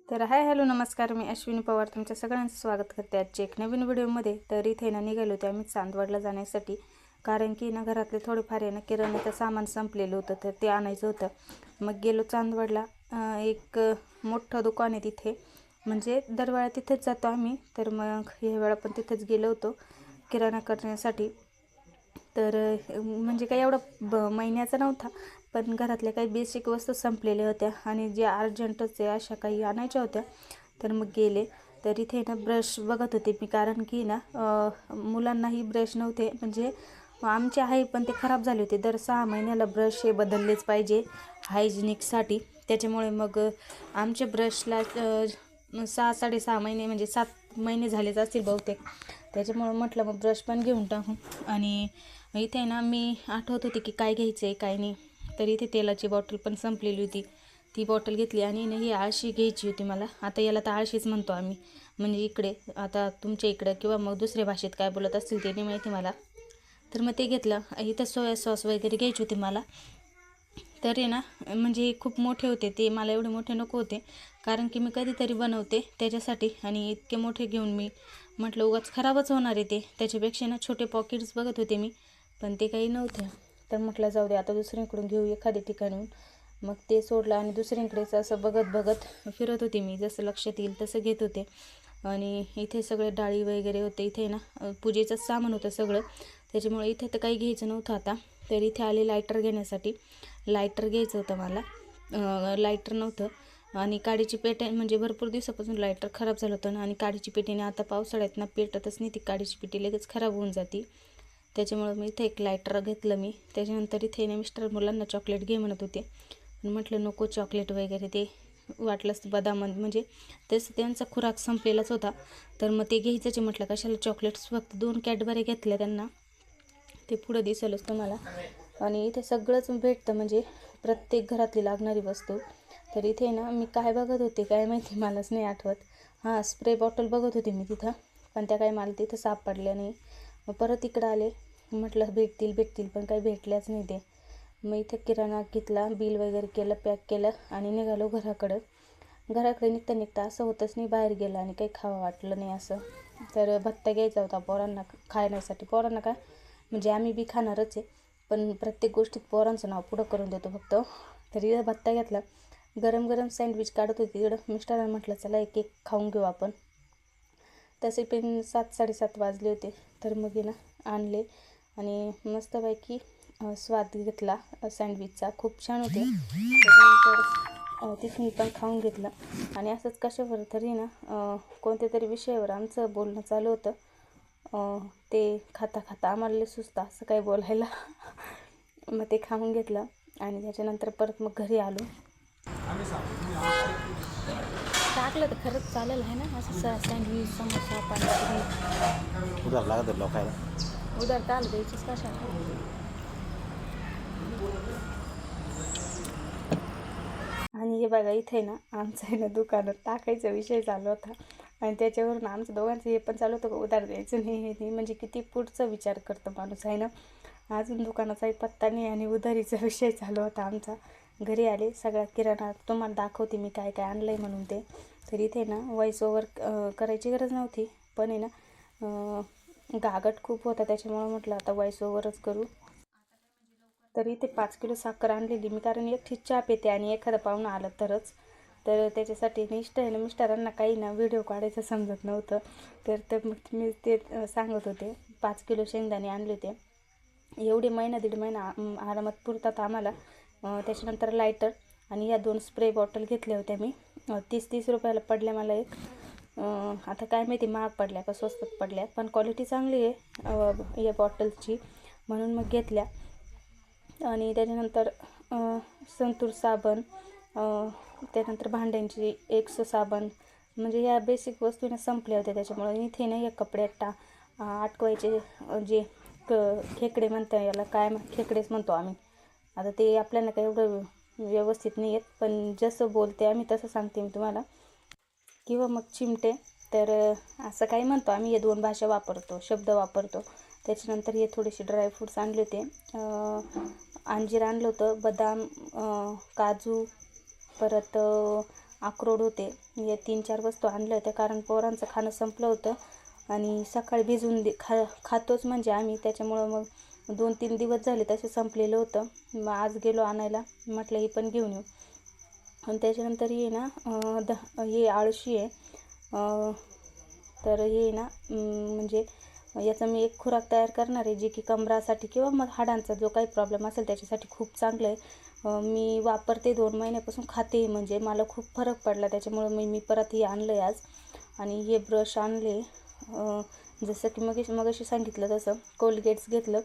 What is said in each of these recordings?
तर hi hello नमस्कार, मी अश्विनी पवार तुमच्या सगळ्यांचं स्वागत करते आजच्या एक नवीन व्हिडिओमध्ये। तर इथे ना निघालो होते आम्ही चांदवडला जाण्यासाठी, कारण की ना घरातले थोडेफार आहे ना किराण्याचं सामान संपलेलं होतं, तर ते आणायचं होतं। मग गेलो चांदवडला। एक मोठं दुकान आहे तिथे, म्हणजे दरवेळा तिथेच जातो आम्ही, तर मग ह्या वेळा पण तिथेच गेलो होतो किराणा करण्यासाठी। तर म्हणजे काही एवढा महिन्याचा नव्हता, पण घरातल्या काही बेसिक वस्तू संपलेल्या होत्या आणि जे अर्जंटच आहे अशा काही आणायच्या होत्या, तर मग गेले। तर इथे ना ब्रश बघत होते मी, कारण की ना मुलांनाही ब्रश नव्हते, म्हणजे आमचे आहे पण ते खराब झाले होते। दर 6 महिन्याला ब्रश हे बदललेच पाहिजे हायजिनिकसाठी, त्याच्यामुळे मग आमच्या ब्रशला 6-6.5 महिने म्हणजे 7 महिने झालेच असतील बहुतेक, त्याच्यामुळे म्हटलं मग ब्रश पण घेऊन टाकू। आणि इथे ना मी आठवत होते की काय घ्यायचं आहे काय नाही, तर इथे तेलाची बॉटल पण संपलेली होती, ती बॉटल घेतली। आणि ही आळशी घ्यायची होती मला, आता याला तर आळशीच म्हणतो आम्ही, म्हणजे इकडे आता तुमच्या इकडे किंवा मग दुसऱ्या भाषेत काय बोलत असतील ते नाही माहिती मला। तर मग ते घेतलं। इथं सोया सॉस वगैरे घ्यायची होती मला, तर ना म्हणजे खूप मोठे होते ते, मला एवढे मोठे नको होते, कारण की मी कधीतरी बनवते त्याच्यासाठी, आणि इतके मोठे घेऊन मी म्हटलं उगाच खराबच होणार आहे ते, त्याच्यापेक्षा ना छोटे पॉकेट्स बघत होते मी, पण ते काही नव्हते। तर म्हटलं जाऊ दे आता दुसरीकडून घेऊ एखाद्या ठिकाणून। मग ते सोडलं आणि दुसरीकडेच असं बघत बघत फिरत होते मी, जसं लक्षात येईल तसं घेत होते। आणि इथे सगळे डाळी वगैरे होते, इथे ना पूजेचं सामान होतं सगळं, त्याच्यामुळे इथे तर काही घ्यायचं नव्हतं आता। तर इथे आले लायटर घेण्यासाठी, लायटर घ्यायचं होतं मला, लायटर नव्हतं। आणि काडीची पेटी, म्हणजे भरपूर दिवसापासून लायटर खराब झालं होतं ना, आणि काडीची पेटीने आता पावसाळ्यात ना पेटतच नाही, ती काडीची पेटी लगेच खराब होऊन जाते, त्याच्यामुळं मी इथे एक लायटर घेतलं मी। त्याच्यानंतर इथे ना मिस्टर मुलांना चॉकलेट घे म्हणत होते, पण म्हटलं नको चॉकलेट वगैरे, ते वाटलंच बदाम, म्हणजे तसं त्यांचा खुराक संपलेलाच होता, तर मग ते घ्यायचं म्हटलं कशाला चॉकलेट्स, फक्त 2 कॅडबरी घेतल्या त्यांना, ते पुढं दिसेलच तुम्हाला। आणि इथे सगळंच भेटतं, म्हणजे प्रत्येक घरातली लागणारी वस्तू। तर इथे ना मी काय बघत होते काय माहिती, मलाच नाही आठवत। हां, स्प्रे बॉटल बघत होते मी तिथं, पण त्या काही मला तिथं सापडल्या नाही। मग परत इकडं आले, म्हटलं भेटतील पण काही भेटल्याच नाही ते। मग इथे किराणा घेतला, बिल वगैरे केलं, पॅक केलं आणि निघालो घराकडे निघता असं होतच नाही, बाहेर गेलं आणि काही खावं वाटलं नाही असं। तर भत्ता घ्यायचा होता पोरांना खाण्यासाठी, पोरांना काय म्हणजे आम्ही बी खाणारच आहे, पण प्रत्येक गोष्टीत पोरांचं नाव पुढं करून देतो फक्त। तर इथं भत्ता घेतला, गरम गरम सँडविच काढत होती इकडं, मिस्टरांना म्हटलं चला एक एक खाऊन घेऊ आपण। तसे पण 7-7:30 वाजले होते, तर मग ना आणले आणि मस्तपैकी स्वाद घेतला सँडविचचा, खूप छान होते। त्याच्यानंतर तिथून पण खाऊन घेतलं, आणि असंच कशावर तरी ना कोणत्या तरी विषयावर आमचं बोलणं चालू होतं, ते खाता खाता आम्हाला सुचतं असं काही बोलायला। मग ते खाऊन घेतलं आणि त्याच्यानंतर परत मग घरी आलो। टाकलं तर खरंच चालेल आहे ना असं सँडविच, समोसा, पाणीपुरी उधार लागत लोकायला, उधार का आलं द्यायचीच कशा। आणि हे बघा इथे ना आमचं आहे ना दुकानात टाकायचा विषय चालू होता, आणि त्याच्यावरून आमचं दोघांचं हे पण चालू होतं उधार द्यायचं नाही, हे नाही, म्हणजे किती पुढचा विचार करतो माणूस आहे ना। अजून दुकानाचाही पत्ता नाही आणि उधारीचा विषय चालू होता आमचा। घरी आले, सगळा किराणा तुम्हाला दाखवते मी काय काय आणलं आहे म्हणून ते। तर इथे ना व्हॉइस ओव्हर करायची गरज नव्हती, पण आहे ना गागट खूप होता, त्याच्यामुळे म्हटलं आता व्हॉइस ओव्हरच करू। तर इथे 5 किलो साखर आणलेली मी, कारण एकटीच चहा पिते आणि एखादा पाहुणा आला तरच, तर त्याच्यासाठी मिस्टरांना काही ना व्हिडिओ काढायचं समजत नव्हतं, तर मग मी ते सांगत होते। 5 किलो शेंगदाणे आणले होते, एवढे महिना दीड महिना आरामात पुरतात आम्हाला। त्याच्यानंतर लायटर आणि या 2 स्प्रे बॉटल घेतल्या होत्या मी, 30-30 रुपयाला पडल्या मला एक। आता काय माहिती महाग पडल्या का स्वस्तात पडल्या, पण क्वालिटी चांगली आहे या बॉटलची, म्हणून मग घेतल्या। आणि त्याच्यानंतर संतूर साबण, त्यानंतर भांड्यांची एक्सो साबण, म्हणजे या बेसिक वस्तूने संपल्या होत्या, त्याच्यामुळे इथे ना या कपड्यात अटकवायचे जे खेकडे म्हणता, याला काय खेकडेच म्हणतो आम्ही, आता ते आपल्याला काही एवढं व्यवस्थित नाही आहेत, पण जसं बोलते आम्ही तसं सांगते मी तुम्हाला, किंवा मग चिमटे, तर असं काही म्हणतो आम्ही, हे 2 भाषा वापरतो, शब्द वापरतो। त्याच्यानंतर हे थोडेसे ड्रायफ्रूट्स आणले होते, अंजीर आणलं होतं, बदाम, काजू, परत अक्रोड होते. या 3-4 वस्तू आणल्या होत्या कारण पोरांचं खाणं संपलं होतं आणि सकाळी भिजवून खातोच म्हणजे आम्ही, त्याच्यामुळं मग 2-3 दिवस झाले तसे संपलेलं होतं. मग आज गेलो आणायला, म्हटलं हे पण घेऊन येऊ. आणि त्याच्यानंतर हे ना हे आळशी आहे. तर हे ना म्हणजे याचा मी एक खुराक तयार करणार आहे, जे की कमरासाठी किंवा मग हाडांचा जो काही प्रॉब्लेम असेल त्याच्यासाठी खूप चांगलं आहे. मी वापरते, 2 महिन्यापासून खाते, म्हणजे मला खूप फरक पडला. त्याच्यामुळं मी परत हे आणलं आहे आज. आणि हे ब्रश आणले, जसं की मगाशी सांगितलं तसं कोलगेट्स घेतलं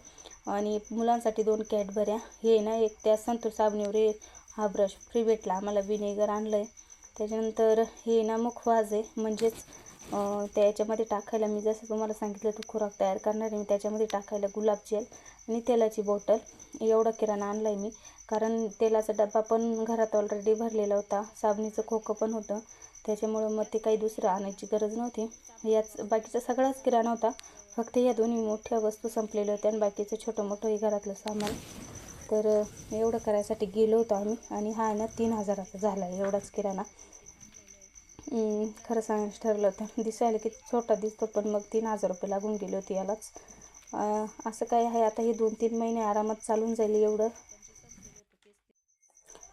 आणि मुलांसाठी 2 कॅडबऱ्या. हे ना एक त्या संतूर साबणीवर हा ब्रश फ्री भेटला आम्हाला, विनेगर आणलं आहे. त्याच्यानंतर हे ना मुखवाज आहे, म्हणजेच त्याच्यामध्ये टाकायला मी जसं तुम्हाला सांगितलं तो खुराक तयार करणार आहे. मी त्याच्यामध्ये टाकायला गुलाबजल आणि तेलाची बॉटल एवढा किराणा आणला आहे मी, कारण तेलाचा डबा पण घरात ऑलरेडी भरलेला होता, साबणीचं खोकं पण होतं, त्याच्यामुळं मग ते काही दुसरं आणायची गरज नव्हती. याच बाकीचा सगळाच किराणा होता, फक्त या दोन्ही मोठ्या वस्तू संपलेल्या होत्या आणि बाकीचं छोटं मोठं हे घरातलं सामान. तर एवढं करायसाठी गेलो होतो आम्ही आणि हा आहे ना 3000चा झाला आहे एवढाच किराणा. खरं सांगायचं ठरलं होतं, दिसायला की छोटा दिसतो पण मग 3000 रुपये लागून गेले होते यालाच. असं काय आहे, आता हे 2-3 महिने आरामात चालून जाईल एवढं.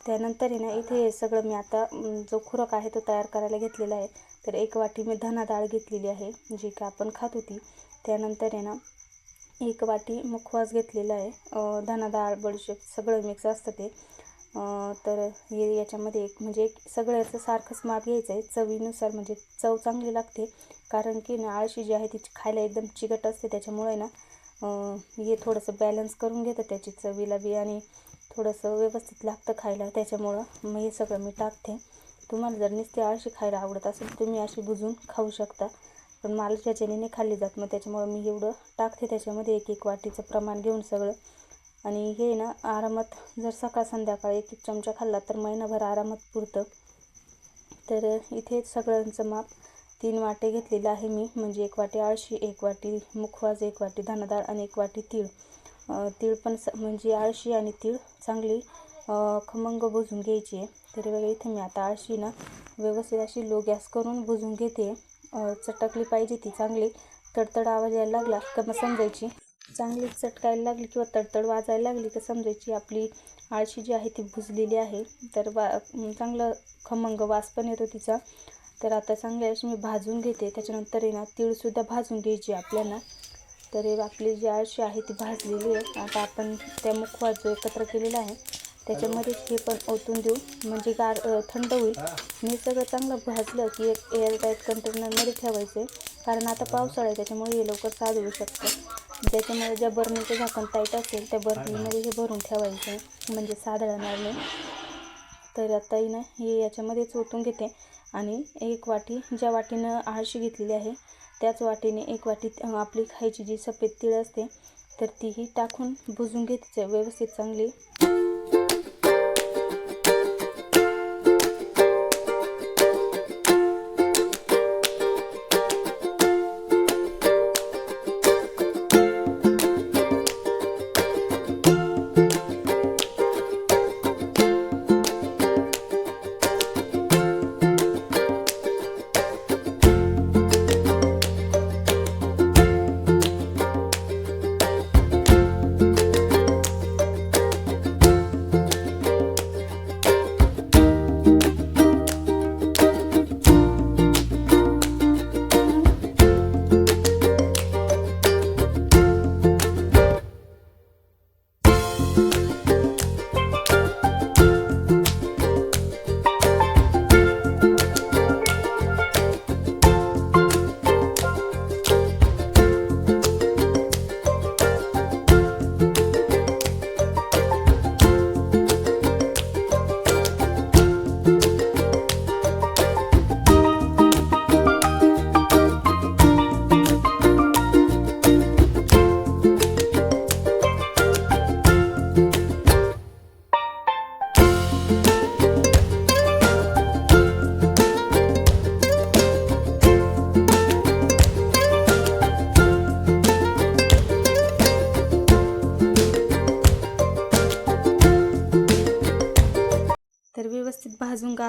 त्यानंतर आहे ना इथे सगळं मी आता जो खुराक आहे तो तयार करायला घेतलेला आहे. तर 1 वाटी मी धना डाळ घेतलेली आहे, जी का आपण खात होती. त्यानंतर आहे ना 1 वाटी मुखवास घेतलेला आहे, धना डाळ बडीशेप सगळं मिक्स असतं ते. तर हे याच्यामध्ये म्हणजे सगळ्याचं सारखंच माप घ्यायचं आहे चवीनुसार, म्हणजे चव चांगली लागते. कारण की ना आळशी जी आहे ती खायला एकदम चिकट असते, त्याच्यामुळे ना हे थोडंसं बॅलन्स करून घेतं त्याची चवीला बी आणि थोडंसं व्यवस्थित लागतं खायला, त्याच्यामुळं मग हे सगळं मी टाकते. तुम्हाला जर नुसती आळशी खायला आवडत असेल तुम्ही अशी भुजून खाऊ शकता, पण मला ज्याच्याने नाही खाल्ली जात, मग त्याच्यामुळं मी एवढं टाकते त्याच्यामध्ये 1-1 वाटीचं प्रमाण घेऊन सगळं. आणि हे ना आरामात जर सकाळ संध्याकाळ 1-1 चमचा खाल्ला तर महिनाभर आरामात पुरतं. तर इथे सगळ्यांचं माप 3 वाटे घेतलेलं आहे मी, म्हणजे 1 वाटी आळशी, 1 वाटी मुखवास, 1 वाटी धनाडाळ आणि 1 वाटी तीळ. तीळ पण म्हणजे आळशी आणि तीळ चांगली खमंग भुजून घ्यायची आहे. तरी बघा इथे मी आता आळशी ना व्यवस्थित अशी लो गॅस करून भुजून घेते. चटकली पाहिजे ती चांगली, तडतड आवाज यायला लागला का मग समजायची चांगली चटकायला लागली किंवा तडतड वाजायला लागली तर समजायची आपली आळशी जी आहे ती भुजलेली आहे. तर चांगलं खमंग वास पण येतो तिचा. तर आता चांगली अशी मी भाजून घेते. त्याच्यानंतर आहे ना तीळसुद्धा भाजून घ्यायची आपल्याला. तर आपली जी आळशी आहे ती भाजलेली आहे. आता आपण त्या मुखवास जो एकत्र केलेला आहे त्याच्यामध्ये हे पण ओतून देऊ, म्हणजे थंड होईल. मी सगळं चांगलं भाजलं की एक एअरटाईट कंटेनरमध्ये ठेवायचं आहे, कारण आता पावसाळा आहे त्याच्यामुळे हे लवकर साधू शकतं. त्याच्यामुळे ज्या बर्नीचं झाकण टाईट असेल त्या बर्नीमध्ये हे भरून ठेवायचं आहे, म्हणजे साधळणार नाही. तर आता ना हे याच्यामध्येच ओतून घेते आणि 1 वाटी ज्या वाटीनं आळशी घेतलेली आहे त्याच वाटीने 1 वाटी आपली खायची जी सफेद तीळ असते तर तीही टाकून भुजून घेते व्यवस्थित चांगली.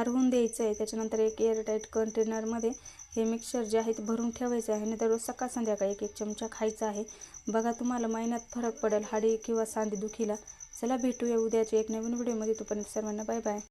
गार होऊन द्यायचं आहे. त्याच्यानंतर एक एअरटाईट कंटेनरमध्ये हे मिक्सचर जे आहे ते भरून ठेवायचं आहे आणि दररोज सकाळ संध्याकाळ एक एक चमचा खायचा आहे. बघा तुम्हाला महिन्यात फरक पडेल हाडे किंवा सांधेदुखीला. चला भेटूया उद्याच्या एक नवीन व्हिडिओमध्ये. तोपर्यंत सर्वांना बाय बाय.